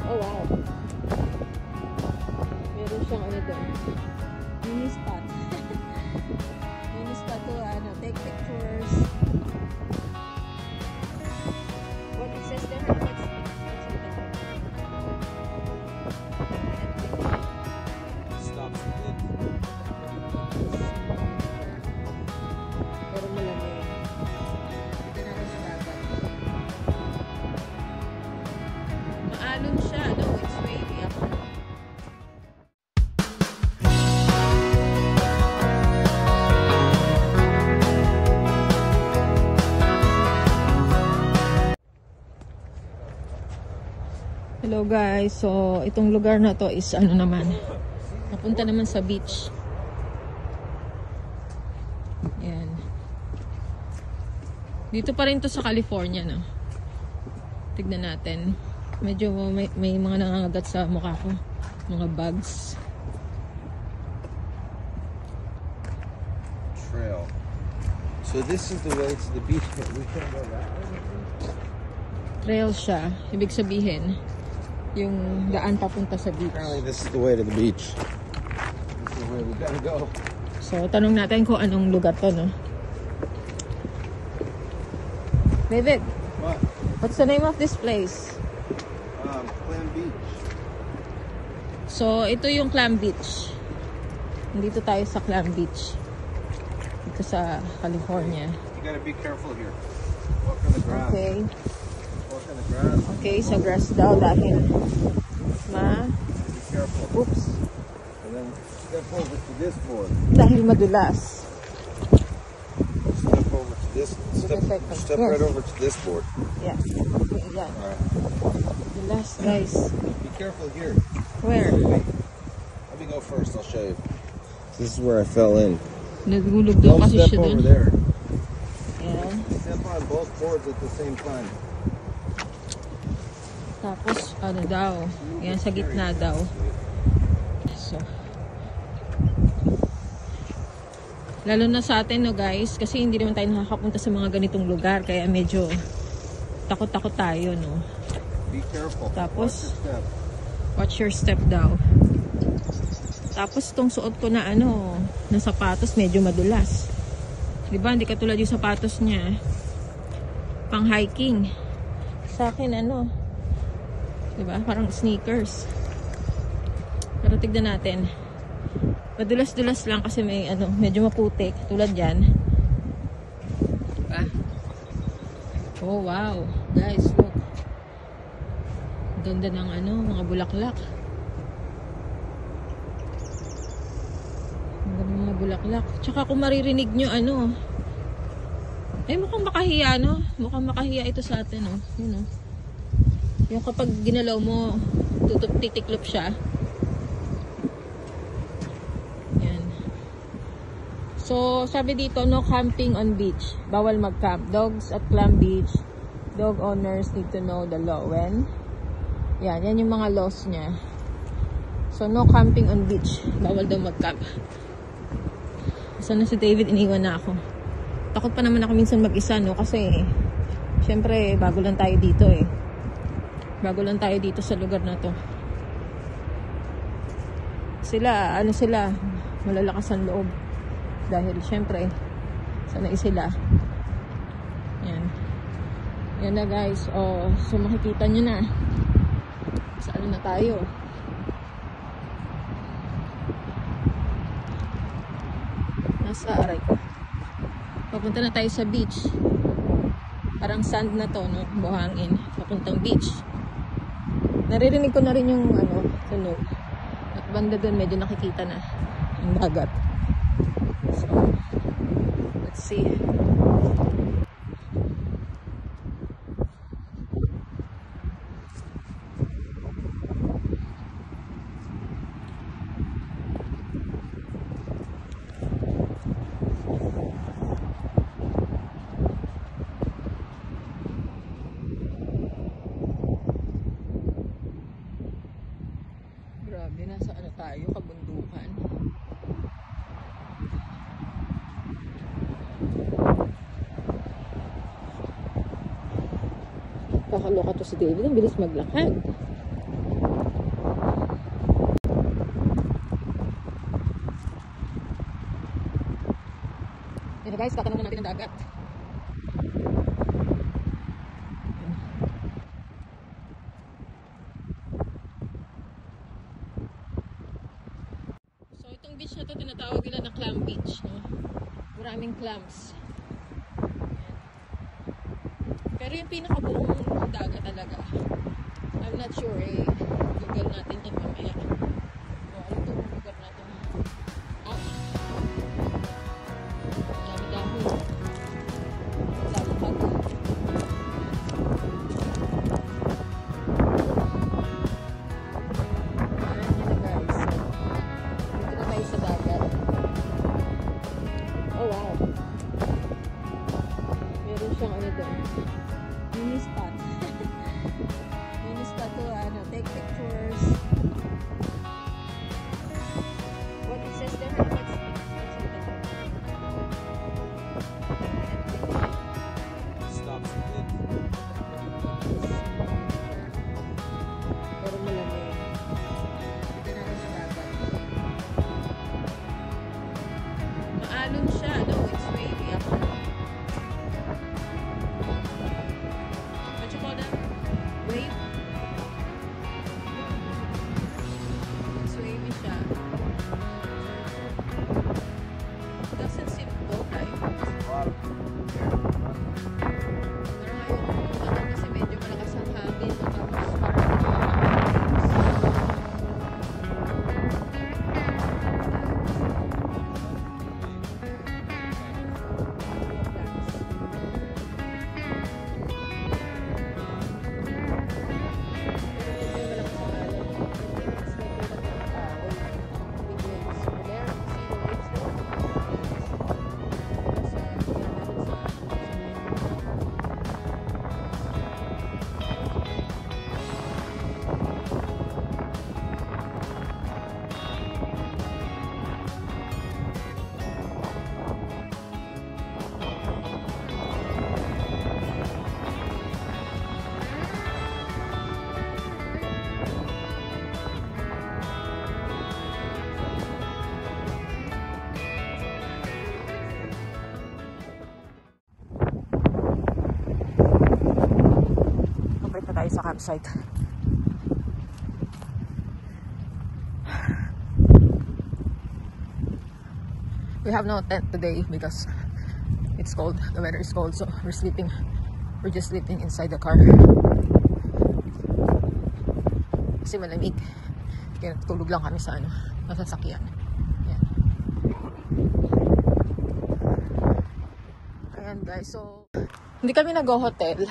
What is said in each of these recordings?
Oh wow. Meron siyang ano doon. Mini spot. Mini spot to ano, take pictures. What it says there? Stops the wind. Pero malamig. Dito natin sa dagat. Maalon siya, no? It's wavy actually. Hello guys, so itong lugar na to is ano naman, napunta naman sa beach. Yan. Dito pa rin to sa California, no? Tignan natin. Medyo may mga nangangagat sa mukha ko. Mga bugs. Trail. So this is the way to the beach, but we can't go that way. Trail siya. Ibig sabihin, yung daan papunta sa beach. Apparently this is the way to the beach. This is the way we gotta go. So, tanong natin kung anong lugar to, no? David, What? what's the name of this place? Clam Beach. So, ito yung Clam Beach. Dito tayo sa Clam Beach. Dito sa California. You gotta be careful here. Walk on the grass. Okay. Walk on the grass. Okay, sa grass daw dahil Be careful. oops, And then step over to this board. dahil madulas. Step over to this. Step Yes. right over to this board. Yeah. Okay, yan. Alright. Madulas, guys. Be careful here. Where? Let me go first. I'll show you. This is where I fell in. Nagulog daw Don't kasi step siya over dun. there. Yan. Step on both boards at the same time. Tapos, ano daw, yan sa gitna daw. So, lalo na sa atin, no guys, kasi hindi naman tayo nakakapunta sa mga ganitong lugar, kaya medyo takot-takot tayo, no. Be careful. Tapos, Watch your step. watch your step daw. Tapos, itong suot ko na ano, na sapatos, medyo madulas. Diba, hindi katulad yung sapatos niya. Pang hiking. Sa akin, ano, diba? Parang sneakers. Pero tignan natin. Madulas-dulas lang kasi may ano, medyo maputik. Tulad yan. Diba? Oh, wow. Guys, look. Ganda ng ano, mga bulaklak. Ang ganda ng mga bulaklak. Tsaka kung maririnig nyo, ano, eh mukhang makahiya, no? Mukhang makahiya ito sa atin, no? Yun, no? Yung kapag ginalaw mo, titiklop siya. Yan. So, sabi dito, no camping on beach. Bawal mag-camp. Dogs at Clam Beach. Dog owners need to know the law. When? Yan yung mga laws niya. So, no camping on beach. Bawal daw mag-camp. Saan na si David? Iniwan na ako. Takot pa naman ako minsan mag-isa, no? Kasi, syempre, bago lang tayo dito, eh. Bago lang tayo dito sa lugar na to. Sila, ano sila, malalakas ang loob. Dahil syempre, sanay sila. Yan. Yan na guys. Oh, so makikita nyo na. Saan na tayo? Nasa aray ko. Papunta na tayo sa beach. Parang sand na to, no? Buhangin. Papuntang beach. Naririnig ko na rin yung ano, tunog. At banda doon medyo nakikita na yung dagat. So, let's see. Grabe, nasa ano tayo, kabundukan. Nakakaloka to si David. Ang bilis maglakad. Yan guys, tatanong na natin ang dagat. So itong beach na to tinatawag nila na clam beach, no? Maraming clams. Pero yung pinakabuong dagat talaga, I'm not sure eh. Google natin yan mamaya. O ano itong lugar natin? Ah, dami-dami. Lalapag. Ayan nyo na guys. Dito na tayo sa dagat. Oh wow. Meron siyang ano doon. Mini spot. Mini spot to take pictures. What it says there? Let's read it. Stops the wind. Pero malamig. Dito natin sa dagat. Maalon siya. No, it's wavy actually. What you call that? Wave? It's wavy siya. Doesn't seem low tide. Pero ngayon, kasi medyo malakas ang hangin. Tapos parang tayo sa campsite. We have no tent today because it's cold. The weather is cold, so we're sleeping. We're just sleeping inside the car. Kasi malamig. Kaya tulog lang kami sa sasakyan. Ayan. Ayan guys, so hindi kami nag-hotel.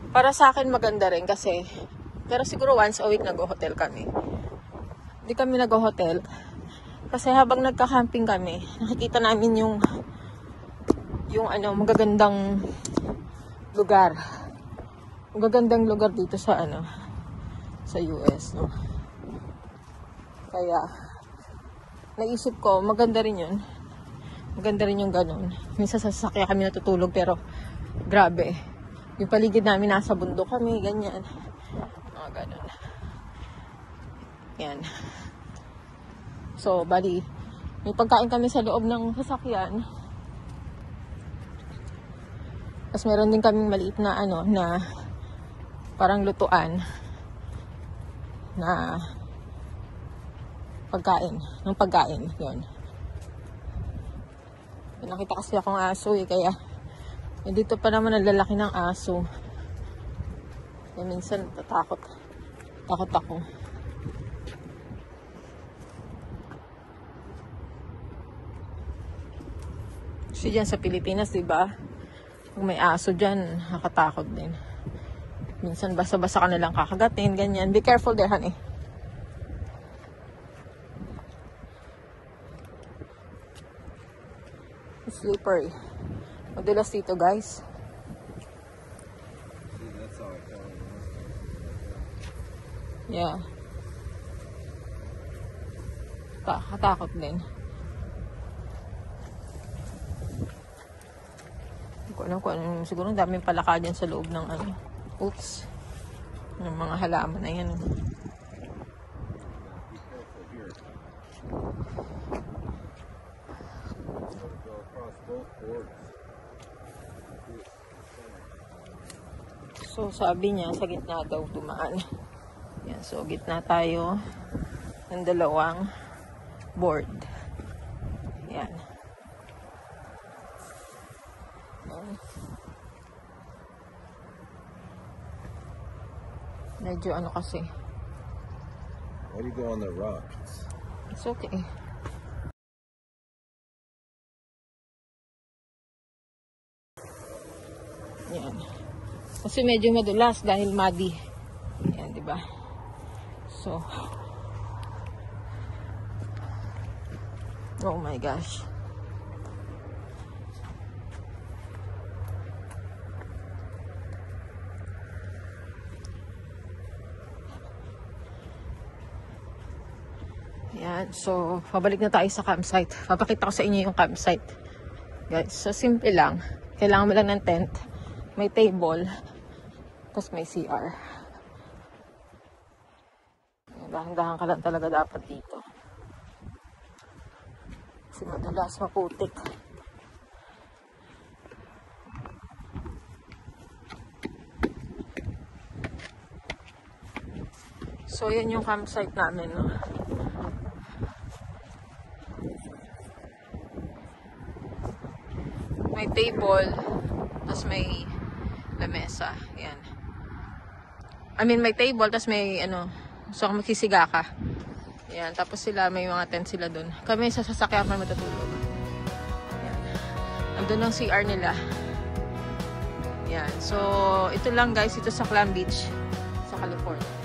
Para sa akin maganda rin kasi, pero siguro once a week nag-hotel kami. Hindi kami nag-hotel kasi habang nagka-camping kami, nakikita namin yung magagandang lugar. Magagandang lugar dito sa sa US, no. Kaya naisip ko, maganda rin 'yun. Maganda rin yung ganun. Minsan sa sasakyan kami natutulog pero grabe. Yung paligid namin, nasa bundok kami, ganyan. Mga ganun. Yan. So, bali, may pagkain kami sa loob ng sasakyan. Tapos meron din kaming maliit na na parang lutuan na pagkain. Ng pagkain, yun. Nakita kasi akong aso kaya dito pa naman ang lalaki ng aso. Kaya minsan takot ako. Kasi dyan sa Pilipinas, diba? Kung may aso dyan, nakatakot din. Minsan basa-basa ka na lang kakagatin, ganyan. Be careful there, honey. It's slippery. Madulas dito, guys. Yeah. Katakot din. ko alam kung ano. Siguro daming palaka dyan sa loob ng ano. Oops. Ng mga halaman na yan. So, sabi niya, sa gitna daw dumaan. Yan, so, gitna tayo ng dalawang board. Yan. Medyo ano kasi. Why do you go on the rocks? It's okay. Yan. Kasi medyo madulas dahil muddy. Yan, di ba? So, oh my gosh. Yan. So, pabalik na tayo sa campsite. Papakita ko sa inyo yung campsite. Guys, so simple lang. Kailangan mo lang ng tent. May table. Tapos may CR. Dahan-dahan ka lang talaga dapat dito. Kasi madalas maputik. So, yan yung campsite namin, no? May table, tapos may lamesa. Yan. I mean, may table, tapos may, ano, so magsisiga ka. Yan. Tapos sila, may mga tent sila dun. Kami sa sasakyan kami matutulog. Yan. Andun ang CR nila. Yan. So, ito lang guys, ito sa Clam Beach, sa California.